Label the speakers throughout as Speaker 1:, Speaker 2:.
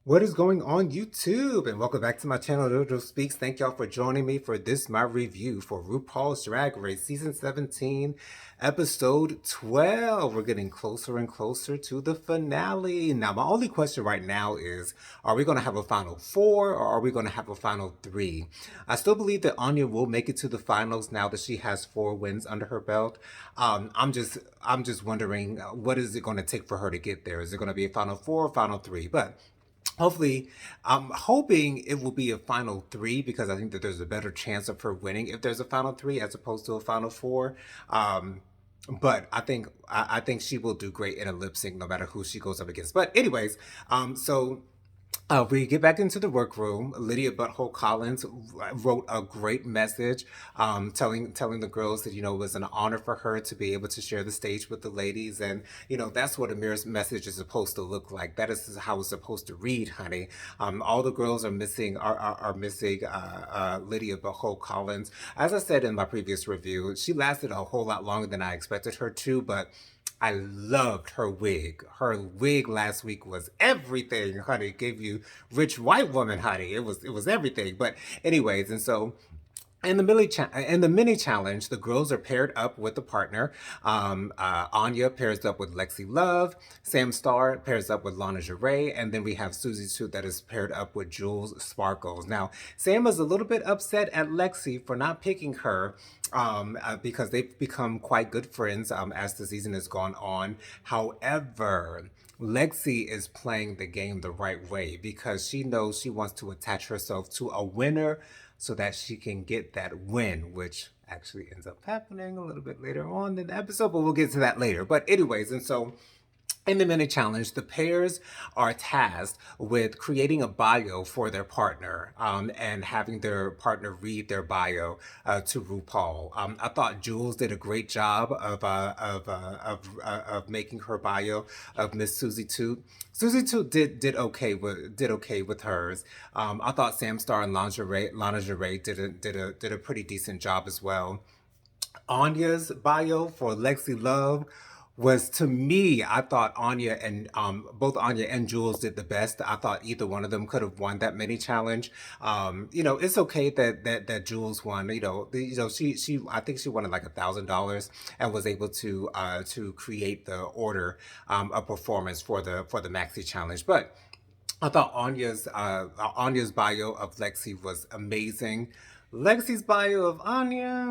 Speaker 1: What is going on YouTube? And welcome back to my channel, Jojo Speaks. Thank y'all for joining me for this, my review for RuPaul's Drag Race Season 17, Episode 12. We're getting closer and closer to the finale. Now, my only question right now is, are we going to have a final four or are we going to have a final three? I still believe that Anya will make it to the finals now that she has 4 wins under her belt. I'm just wondering, what is it going to take for her to get there? Is it going to be a final four or final three? But hopefully, I'm hoping it will be a final three because I think that there's a better chance of her winning if there's a final three as opposed to a final four. But I think she will do great in a lip sync no matter who she goes up against. But anyways, so we get back into the workroom. Lydia Butthole Collins wrote a great message, telling the girls that it was an honor for her to be able to share the stage with the ladies, and that's what a mirror's message is supposed to look like. That is how it's supposed to read, honey. All the girls are missing Lydia Butthole Collins. As I said in my previous review, she lasted a whole lot longer than I expected her to, but I loved her wig. Her wig last week was everything, honey. It gave you rich white woman, honey. It was everything. But anyways, and so in the mini challenge, the girls are paired up with a partner. Anya pairs up with Lexi Love. Sam Starr pairs up with Lana Jarre. And then we have Susie Toot that is paired up with Jules Sparkles. Now, Sam is a little bit upset at Lexi for not picking her because they've become quite good friends as the season has gone on. However, Lexi is playing the game the right way because she knows she wants to attach herself to a winner so that she can get that win, which actually ends up happening a little bit later on in the episode, but we'll get to that later. But anyways, and so in the mini challenge, the pairs are tasked with creating a bio for their partner and having their partner read their bio to RuPaul. I thought Jules did a great job of making her bio of Miss Susie Toot. Susie Toot did okay with hers. I thought Sam Star and Lana Jarre did a pretty decent job as well. Anya's bio for Lexi Love was, to me, I thought Anya and both Anya and Jules did the best. I thought either one of them could have won that mini challenge. It's okay that Jules won. She I think she won like $1,000 and was able to create the order a performance for the maxi challenge. But I thought Anya's bio of Lexi was amazing. Lexi's bio of Anya,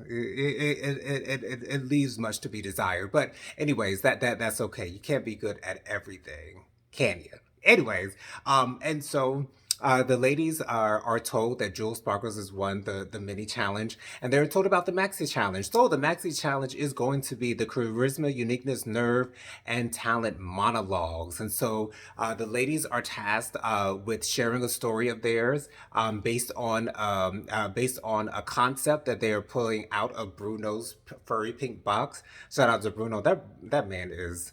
Speaker 1: it leaves much to be desired. But anyways, that's okay. You can't be good at everything, can you? Anyways, and so the ladies are told that Jules Sparkles has won the mini challenge, and they're told about the maxi challenge. So the maxi challenge is going to be the charisma, uniqueness, nerve, and talent monologues. And so the ladies are tasked with sharing a story of theirs based on a concept that they are pulling out of Bruno's furry pink box. Shout out to Bruno. That man is,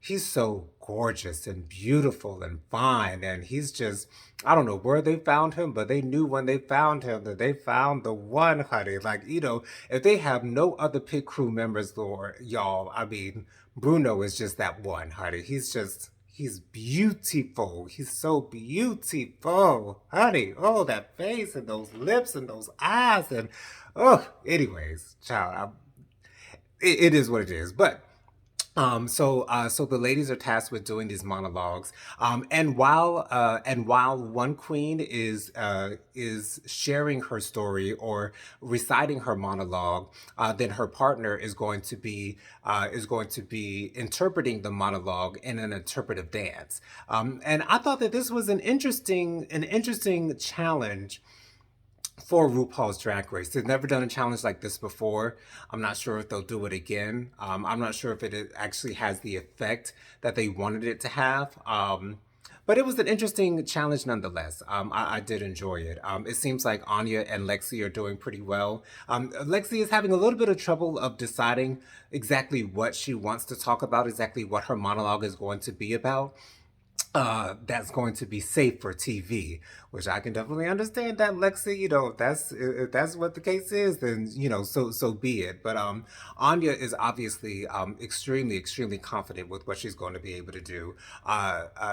Speaker 1: he's so gorgeous and beautiful and fine, and he's just, I don't know where they found him, but they knew when they found him that they found the one, honey. Like, if they have no other pit crew members, or y'all, I mean, Bruno is just that one, honey. He's beautiful. He's so beautiful, honey. Oh, that face and those lips and those eyes, and oh, anyways, child, it is what it is. But so the ladies are tasked with doing these monologues, and while one queen is sharing her story or reciting her monologue, then her partner is going to be interpreting the monologue in an interpretive dance. And I thought that this was an interesting challenge for RuPaul's Drag Race. They've never done a challenge like this before. I'm not sure if they'll do it again. I'm not sure if it actually has the effect that they wanted it to have. But it was an interesting challenge nonetheless. I did enjoy it. It seems like Anya and Lexi are doing pretty well. Lexi is having a little bit of trouble of deciding exactly what she wants to talk about, exactly what her monologue is going to be about. that's going to be safe for TV, which I can definitely understand that, Lexi. You know, if that's what the case is, then so be it. But Anya is obviously extremely confident with what she's going to be able to do.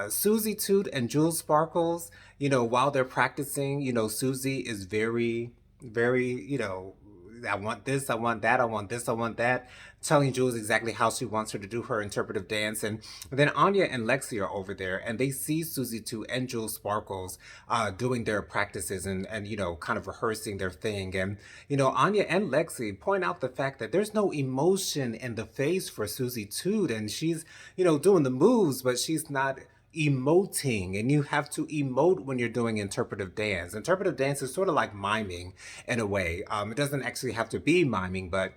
Speaker 1: Susie Toot and Jules Sparkles, while they're practicing, Susie is very, I want this, I want that, I want this, I want that, telling Jules exactly how she wants her to do her interpretive dance. And then Anya and Lexi are over there and they see Susie 2 and Jules Sparkles doing their practices and kind of rehearsing their thing. And, Anya and Lexi point out the fact that there's no emotion in the face for Susie 2. And she's, doing the moves, but she's not emoting, and you have to emote when you're doing interpretive dance. Interpretive dance is sort of like miming in a way. It doesn't actually have to be miming, but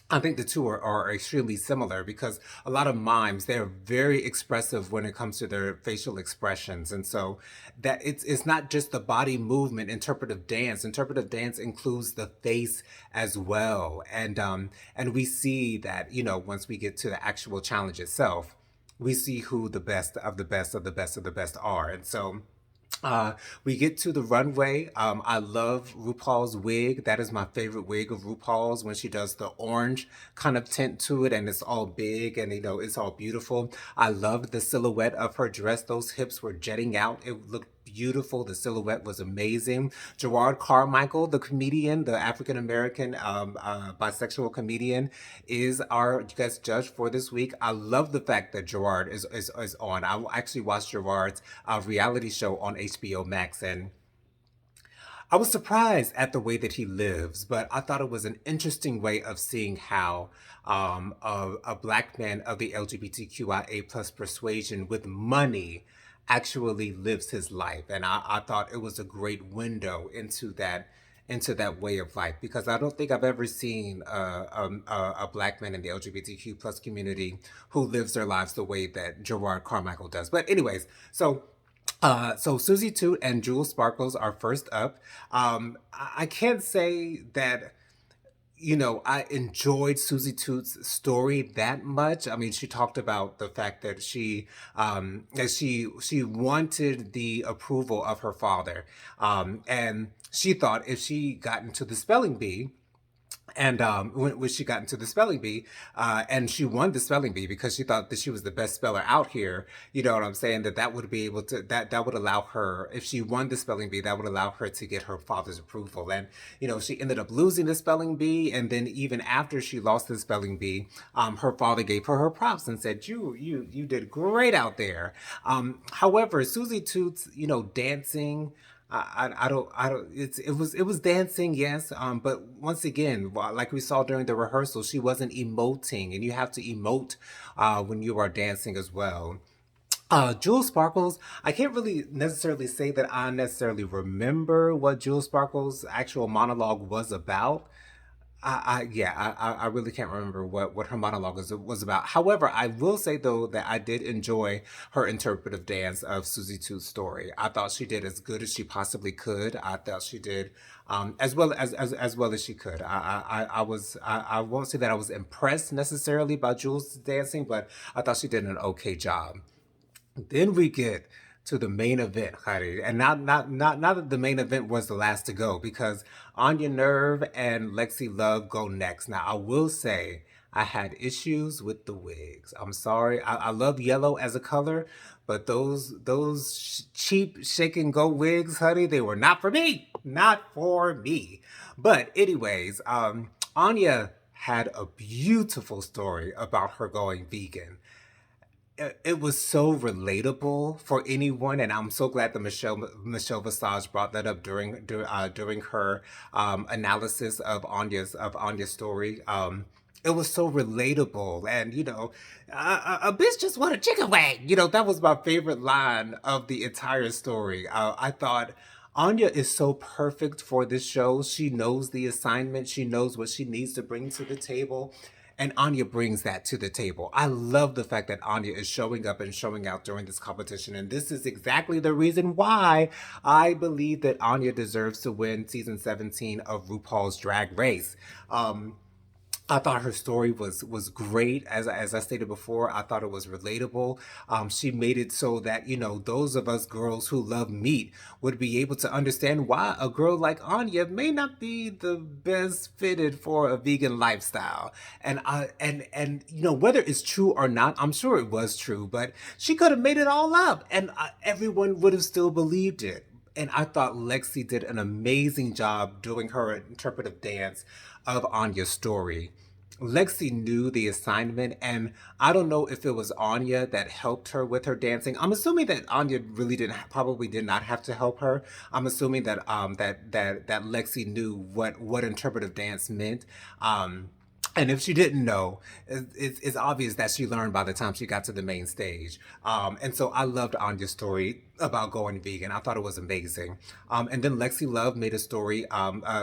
Speaker 1: I think the two are extremely similar because a lot of mimes, they're very expressive when it comes to their facial expressions. And so that it's not just the body movement. Interpretive dance includes the face as well. And we see that, once we get to the actual challenge itself, we see who the best of the best of the best of the best are. And so uh, we get to the runway. I love RuPaul's wig. That is my favorite wig of RuPaul's, when she does the orange kind of tint to it and it's all big and it's all beautiful. I loved the silhouette of her dress. Those hips were jetting out. It looked beautiful. The silhouette was amazing. Gerard Carmichael, the comedian, the African American bisexual comedian, is our guest judge for this week. I love the fact that Gerard is on. I actually watched Gerard's reality show on HBO Max, and I was surprised at the way that he lives, but I thought it was an interesting way of seeing how a black man of the LGBTQIA plus persuasion with money actually lives his life. And I thought it was a great window into that way of life, because I don't think I've ever seen a black man in the LGBTQ plus community who lives their lives the way that Gerard Carmichael does. But anyways, so Susie Toot and Jules Sparkles are first up. I can't say that I enjoyed Susie Toot's story that much. I mean, she talked about the fact that she wanted the approval of her father, and she thought if she got into the spelling bee, and when she got into the spelling bee, and she won the spelling bee because she thought that she was the best speller out here. You know what I'm saying? That would be able to that would allow her, if she won the spelling bee, that would allow her to get her father's approval. And she ended up losing the spelling bee, and then even after she lost the spelling bee, her father gave her props and said, "You did great out there." However, Susie Toots, dancing. I don't. It was dancing, yes. But once again, like we saw during the rehearsal, she wasn't emoting, and you have to emote when you are dancing as well. Jewel Sparkles, I can't really necessarily say that I necessarily remember what Jewel Sparkles' actual monologue was about. I really can't remember what her monologue was about. However, I will say though that I did enjoy her interpretive dance of Susie Two's story. I thought she did as good as she possibly could. I thought she did as well as she could. I won't say that I was impressed necessarily by Jules' dancing, but I thought she did an okay job. Then we get to the main event, Heidi. And not that the main event was the last to go, because Anya Nerve and Lexi Love go next. Now, I will say I had issues with the wigs. I'm sorry. I love yellow as a color, but those cheap shake and go wigs, honey, they were not for me. Not for me. But anyways, Anya had a beautiful story about her going vegan. It was so relatable for anyone, and I'm so glad that Michelle Visage brought that up during her analysis of Anya's story. It was so relatable, and a bitch just want a chicken wing. That was my favorite line of the entire story. I thought Anya is so perfect for this show. She knows the assignment. She knows what she needs to bring to the table. And Anya brings that to the table. I love the fact that Anya is showing up and showing out during this competition. And this is exactly the reason why I believe that Anya deserves to win season 17 of RuPaul's Drag Race. I thought her story was great. As I stated before, I thought it was relatable. She made it so that those of us girls who love meat would be able to understand why a girl like Anya may not be the best fitted for a vegan lifestyle. And whether it's true or not, I'm sure it was true, but she could have made it all up, and everyone would have still believed it. And I thought Lexi did an amazing job doing her interpretive dance of Anya's story. Lexi knew the assignment, and I don't know if it was Anya that helped her with her dancing. I'm assuming that Anya really probably did not have to help her. I'm assuming that that Lexi knew what interpretive dance meant. And if she didn't know, it's obvious that she learned by the time she got to the main stage. And so I loved Anya's story about going vegan. I thought it was amazing. And then Lexi Love made a story,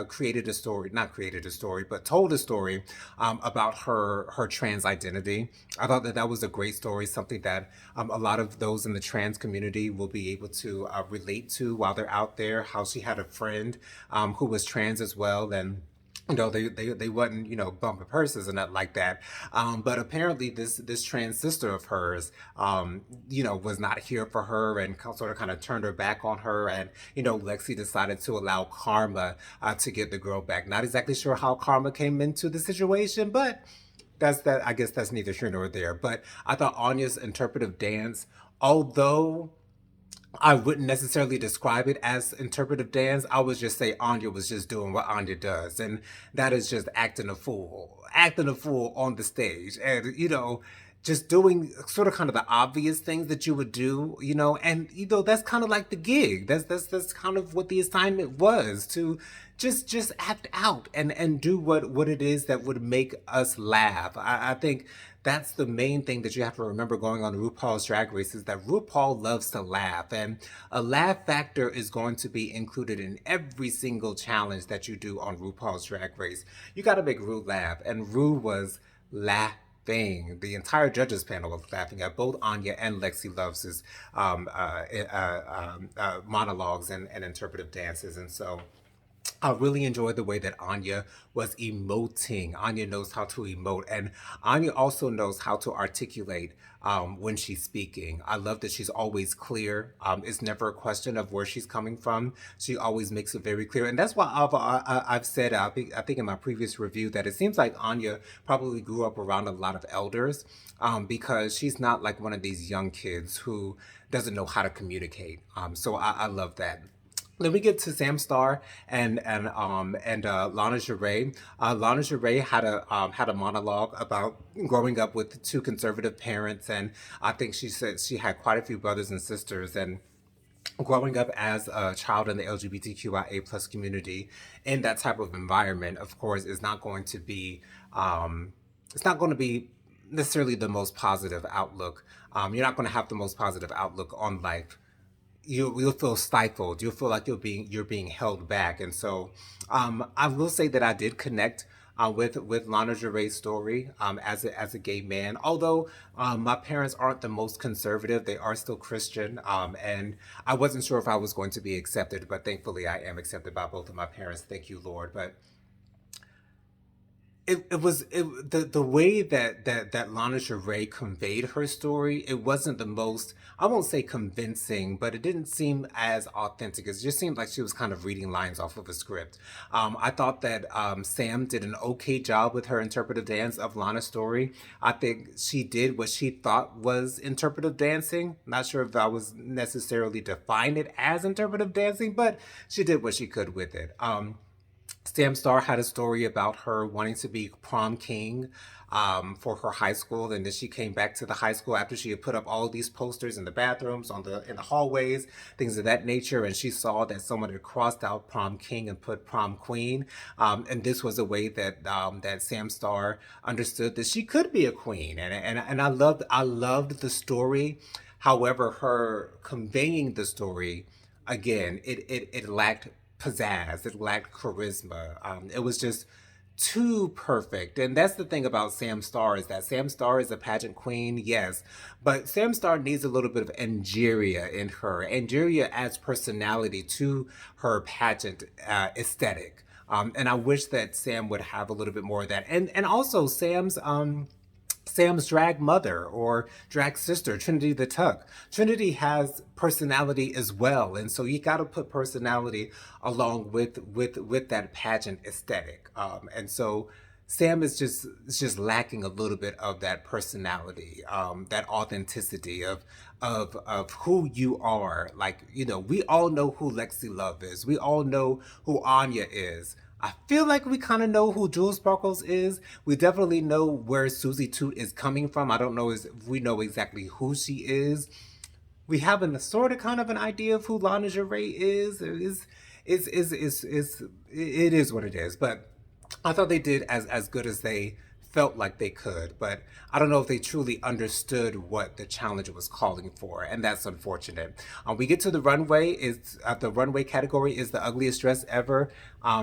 Speaker 1: created a story, not created a story, but told a story about her trans identity. I thought that that was a great story, something that a lot of those in the trans community will be able to relate to while they're out there. How she had a friend who was trans as well, and they wasn't bumping purses and nothing like that, but apparently this trans sister of hers was not here for her and sort of kind of turned her back on her, and Lexi decided to allow karma to get the girl back. Not exactly sure how karma came into the situation, but I guess that's neither here nor there. But I thought Anya's interpretive dance, although I wouldn't necessarily describe it as interpretive dance. I would just say Anya was just doing what Anya does, and that is just acting a fool on the stage, and just doing sort of kind of the obvious things that you would do, and that's kind of like the gig. That's kind of what the assignment was, to just act out and do what it is that would make us laugh. I think that's the main thing that you have to remember going on RuPaul's Drag Race, is that RuPaul loves to laugh, and a laugh factor is going to be included in every single challenge that you do on RuPaul's Drag Race. You got to make Ru laugh, and Ru was laughing. The entire judges panel was laughing at both Anya and Lexi Love's monologues and interpretive dances, and so I really enjoyed the way that Anya was emoting. Anya knows how to emote, and Anya also knows how to articulate when she's speaking. I love that she's always clear. It's never a question of where she's coming from. She always makes it very clear, and that's why I've said, I think in my previous review, that it seems like Anya probably grew up around a lot of elders, because she's not like one of these young kids who doesn't know how to communicate. So I love that. Then we get to Sam Starr and Lana Jarrett. Lana Jarrett had a monologue about growing up with two conservative parents, and I think she said she had quite a few brothers and sisters, and growing up as a child in the LGBTQIA plus community in that type of environment, of course, is not going to be it's not going to be necessarily the most positive outlook. You're not going to have the most positive outlook on life. You'll feel stifled. You'll feel like you're being held back. And so I will say that I did connect with Lana Jarrett's story as a gay man. Although my parents aren't the most conservative, they are still Christian, and I wasn't sure if I was going to be accepted, but thankfully I am accepted by both of my parents. Thank you, Lord. But the way that Lana Jarrett conveyed her story. It wasn't the most, I won't say convincing, but it didn't seem as authentic. It just seemed like she was kind of reading lines off of a script. I thought that Sam did an okay job with her interpretive dance of Lana's story. I think she did what she thought was interpretive dancing. Not sure if I was necessarily define it as interpretive dancing, but she did what she could with it. Sam Star had a story about her wanting to be prom king for her high school, and then she came back to the high school after she had put up all these posters in the bathrooms, in the hallways, things of that nature, and she saw that someone had crossed out prom king and put prom queen, and this was a way that Sam Star understood that she could be a queen, and I loved the story. However, her conveying the story, again, it lacked pizzazz, it lacked charisma. It was just too perfect. And that's the thing about Sam Starr, is that Sam Starr is a pageant queen, yes, but Sam Starr needs a little bit of Angeria in her. Angeria adds personality to her pageant aesthetic. And I wish that Sam would have a little bit more of that. And also Sam's drag mother or drag sister, Trinity the Tuck. Trinity has personality as well, and so you got to put personality along with that pageant aesthetic. And so Sam is just lacking a little bit of that personality, that authenticity of who you are. Like, we all know who Lexi Love is. We all know who Anya is. I feel like we kind of know who Jules Sparkles is. We definitely know where Susie Toot is coming from. I don't know if we know exactly who she is. We have a sort of kind of an idea of who Lana Gervais is. It is what it is. But I thought they did as good as they felt like they could, but I don't know if they truly understood what the challenge was calling for, and that's unfortunate. We get to the runway. Is The runway category is the ugliest dress ever.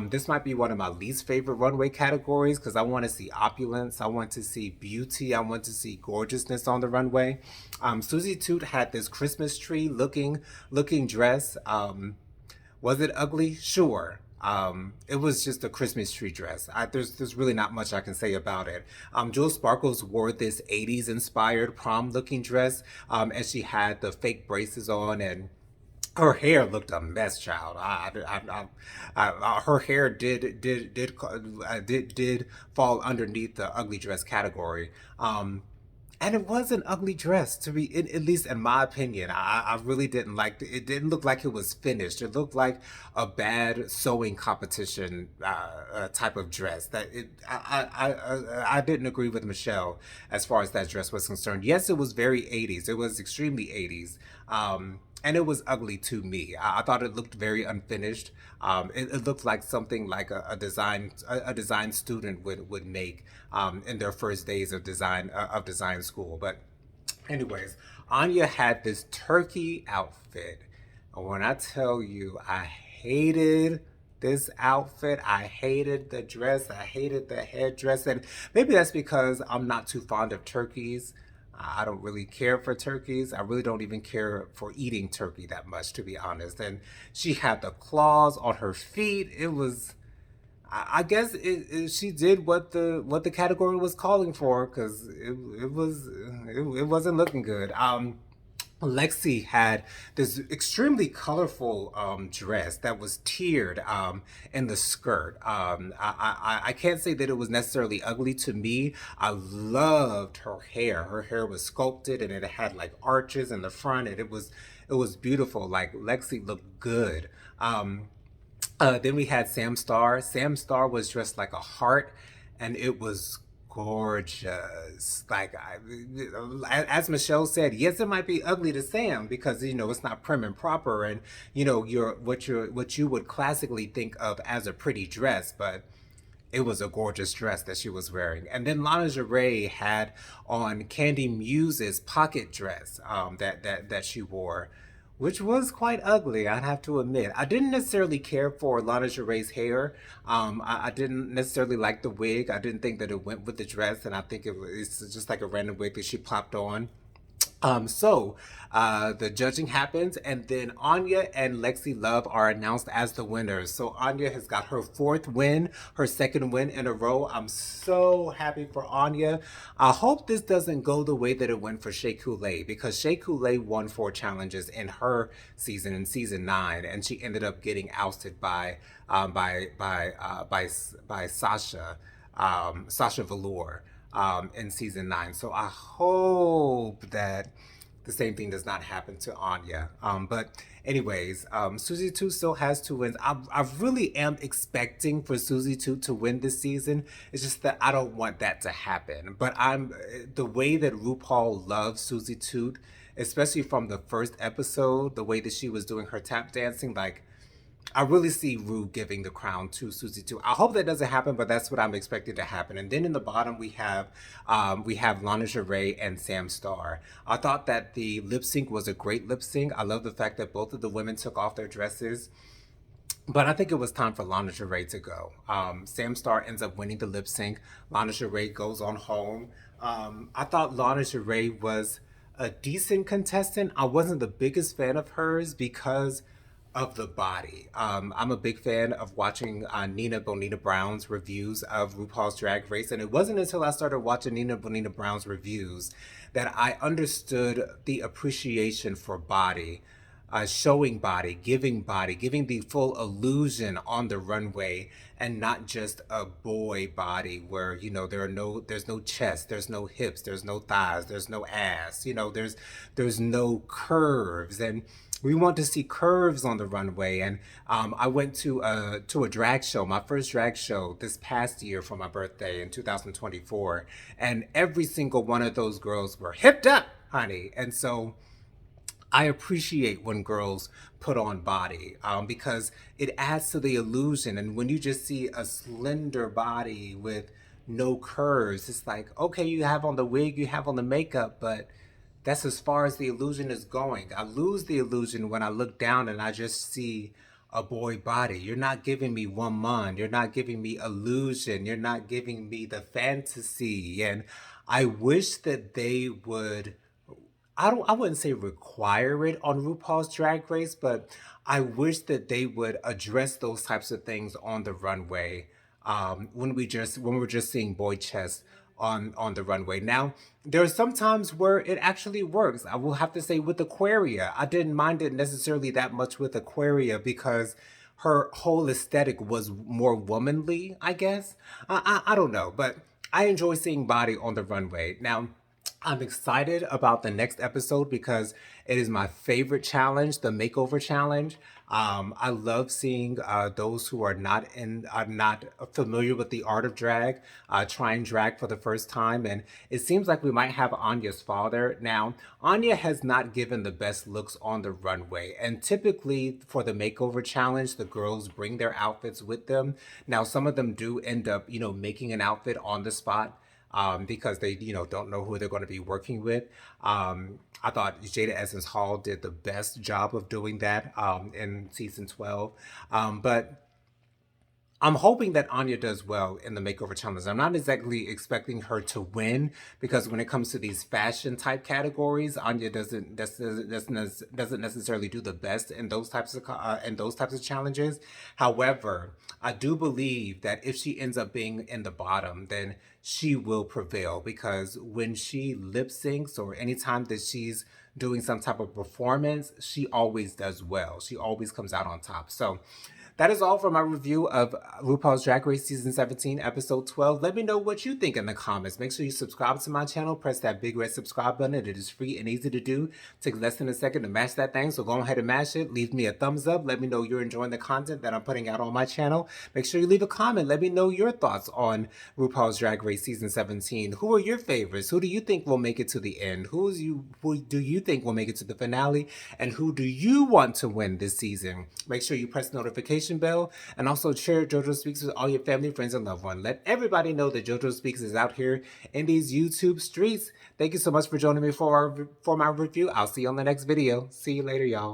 Speaker 1: This might be one of my least favorite runway categories because I want to see opulence, I want to see beauty, I want to see gorgeousness on the runway. Susie Toot had this Christmas tree looking dress. Was it ugly? Sure. It was just a Christmas tree dress. There's really not much I can say about it. Jules Sparkles wore this 80s inspired prom looking dress, and she had the fake braces on, and her hair looked a mess, child. Her hair did fall underneath the ugly dress category. And it was an ugly dress, at least in my opinion. I really didn't like it. It didn't look like it was finished. It looked like a bad sewing competition type of dress. I didn't agree with Michelle as far as that dress was concerned. Yes, it was very 80s. It was extremely 80s. And it was ugly to me. I thought it looked very unfinished. It looked like something like a design student would make in their first days of design school. But anyways, Anya had this turkey outfit. And when I tell you, I hated this outfit. I hated the dress. I hated the headdress. And maybe that's because I'm not too fond of turkeys. I don't really care for turkeys. I really don't even care for eating turkey that much, to be honest. And she had the claws on her feet. It was, I guess, she did what the category was calling for because it wasn't looking good. Lexi had this extremely colorful dress that was tiered in the skirt. I can't say that it was necessarily ugly to me. I loved her hair. Her hair was sculpted and it had like arches in the front, and it was beautiful. Like, Lexi looked good. Then we had Sam Star. Sam Star was dressed like a heart, and it was gorgeous. Like, as Michelle said, yes, it might be ugly to Sam because it's not prim and proper, and what you would classically think of as a pretty dress, but it was a gorgeous dress that she was wearing. And then Lana Gervais had on Candy Muse's pocket dress that she wore, which was quite ugly, I'd have to admit. I didn't necessarily care for Lana Gervais' hair. I didn't necessarily like the wig. I didn't think that it went with the dress, and I think it's just like a random wig that she popped on. The judging happens, and then Anya and Lexi Love are announced as the winners. So Anya has got her fourth win, her second win in a row. I'm so happy for Anya. I hope this doesn't go the way that it went for Shea Coulee, because Shea Coulee won 4 challenges in her season, in season 9, and she ended up getting ousted by Sasha Velour in season 9. So I hope that the same thing does not happen to Anya. But anyways, Susie Toot still has 2 wins. I really am expecting for Susie Toot to win this season. It's just that I don't want that to happen. But the way that RuPaul loves Susie Toot, especially from the first episode, the way that she was doing her tap dancing, like, I really see Rue giving the crown to Susie too. I hope that doesn't happen, but that's what I'm expecting to happen. And then in the bottom we have Lana Gervais and Sam Star. I thought that the lip sync was a great lip sync. I love the fact that both of the women took off their dresses. But I think it was time for Lana Gervais to go. Sam Star ends up winning the lip sync. Lana Gervais goes on home. I thought Lana Gervais was a decent contestant. I wasn't the biggest fan of hers because of the body. I'm a big fan of watching Nina Bonina Brown's reviews of RuPaul's Drag Race, and it wasn't until I started watching Nina Bonina Brown's reviews that I understood the appreciation for body, showing body, giving the full illusion on the runway, and not just a boy body where there's no chest, there's no hips, there's no thighs, there's no ass, there's no curves, and we want to see curves on the runway. And I went to a drag show, my first drag show this past year for my birthday in 2024, and every single one of those girls were hipped up, honey. And so I appreciate when girls put on body, because it adds to the illusion. And when you just see a slender body with no curves, it's like, okay, you have on the wig, you have on the makeup, but that's as far as the illusion is going. I lose the illusion when I look down and I just see a boy body. You're not giving me woman. You're not giving me illusion. You're not giving me the fantasy. And I wish that they would, I wouldn't say require it on RuPaul's Drag Race, but I wish that they would address those types of things on the runway, when we're just seeing boy chest on the runway. Now, there are some times where it actually works. I will have to say with Aquaria, I didn't mind it necessarily that much with Aquaria because her whole aesthetic was more womanly, I guess. I don't know, but I enjoy seeing body on the runway. Now, I'm excited about the next episode because it is my favorite challenge, the makeover challenge. I love seeing those who are not familiar with the art of drag, try and drag for the first time, and it seems like we might have Anya's father. Now, Anya has not given the best looks on the runway, and typically for the makeover challenge, the girls bring their outfits with them. Now, some of them do end up, making an outfit on the spot, because they, don't know who they're going to be working with. I thought Jada Essence Hall did the best job of doing that in season 12. But I'm hoping that Anya does well in the makeover challenge. I'm not exactly expecting her to win because when it comes to these fashion type categories, Anya doesn't necessarily do the best in those types of challenges. However, I do believe that if she ends up being in the bottom, then she will prevail because when she lip syncs or anytime that she's doing some type of performance, she always does well. She always comes out on top. So that is all for my review of RuPaul's Drag Race Season 17, Episode 12. Let me know what you think in the comments. Make sure you subscribe to my channel. Press that big red subscribe button. It is free and easy to do. Takes less than a second to mash that thing, so go ahead and mash it. Leave me a thumbs up. Let me know you're enjoying the content that I'm putting out on my channel. Make sure you leave a comment. Let me know your thoughts on RuPaul's Drag Race Season 17. Who are your favorites? Who do you think will make it to the end? Who do you think will make it to the finale? And who do you want to win this season? Make sure you press the notification bell and also share JoJo Speaks with all your family, friends, and loved ones. Let everybody know that JoJo Speaks is out here in these YouTube streets. Thank you so much for joining me for my review. I'll see you on the next video. See you later, y'all.